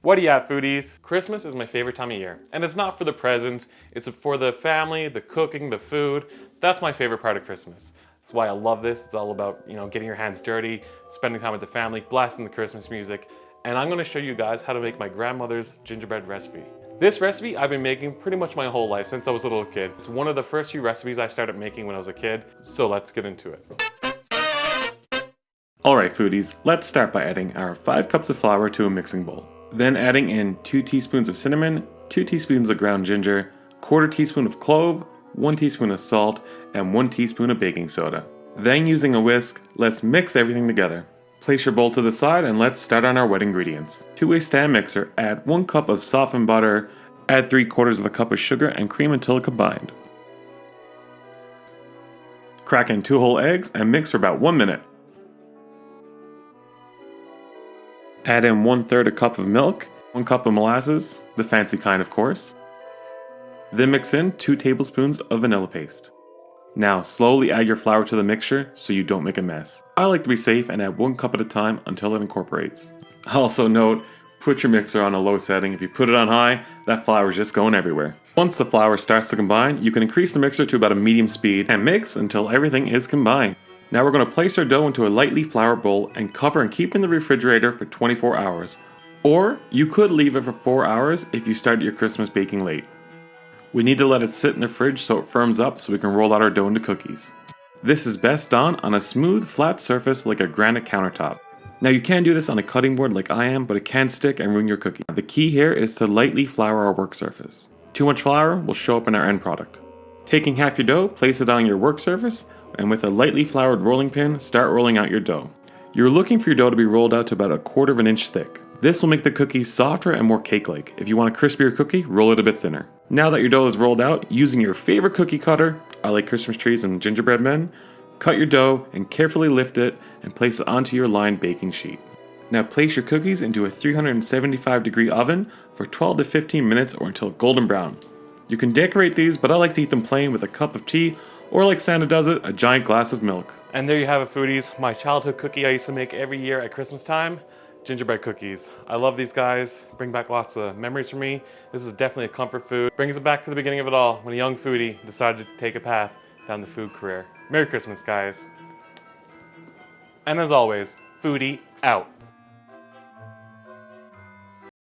What do you have, foodies? Christmas is my favorite time of year, and it's not for the presents, it's for the family, the cooking, the food. That's my favorite part of Christmas. That's why I love this. It's all about, getting your hands dirty, spending time with the family, blasting the Christmas music, and I'm gonna show you guys how to make my grandmother's gingerbread recipe. This recipe I've been making pretty much my whole life since I was a little kid. It's one of the first few recipes I started making when I was a kid, so let's get into it. Alright foodies, let's start by adding our 5 cups of flour to a mixing bowl. Then adding in 2 teaspoons of cinnamon, 2 teaspoons of ground ginger, 1/4 teaspoon of clove, 1 teaspoon of salt, and 1 teaspoon of baking soda. Then using a whisk, let's mix everything together. Place your bowl to the side and let's start on our wet ingredients. To a stand mixer, add 1 cup of softened butter, add 3/4 of a cup of sugar and cream until combined. Crack in 2 whole eggs and mix for about 1 minute. Add in 1/3 a cup of milk, 1 cup of molasses, the fancy kind of course. Then mix in 2 tablespoons of vanilla paste. Now slowly add your flour to the mixture so you don't make a mess. I like to be safe and add 1 cup at a time until it incorporates. Also note, put your mixer on a low setting. If you put it on high, that flour is just going everywhere. Once the flour starts to combine, you can increase the mixer to about a medium speed and mix until everything is combined. Now we're going to place our dough into a lightly floured bowl and cover and keep in the refrigerator for 24 hours. Or you could leave it for 4 hours if you start your Christmas baking late. We need to let it sit in the fridge so it firms up so we can roll out our dough into cookies. This is best done on a smooth, flat surface like a granite countertop. Now you can do this on a cutting board like I am, but it can stick and ruin your cookie. The key here is to lightly flour our work surface. Too much flour will show up in our end product. Taking half your dough, place it on your work surface, and with a lightly floured rolling pin, start rolling out your dough. You're looking for your dough to be rolled out to about 1/4 inch thick. This will make the cookies softer and more cake-like. If you want a crispier cookie, roll it a bit thinner. Now that your dough is rolled out, using your favorite cookie cutter, I like Christmas trees and gingerbread men, cut your dough and carefully lift it and place it onto your lined baking sheet. Now place your cookies into a 375-degree oven for 12 to 15 minutes or until golden brown. You can decorate these, but I like to eat them plain with a cup of tea, or like Santa does it, a giant glass of milk. And there you have it, foodies. My childhood cookie I used to make every year at Christmas time. Gingerbread cookies. I love these guys. Bring back lots of memories for me. This is definitely a comfort food. Brings it back to the beginning of it all, when a young foodie decided to take a path down the food career. Merry Christmas, guys. And as always, Food-dee out.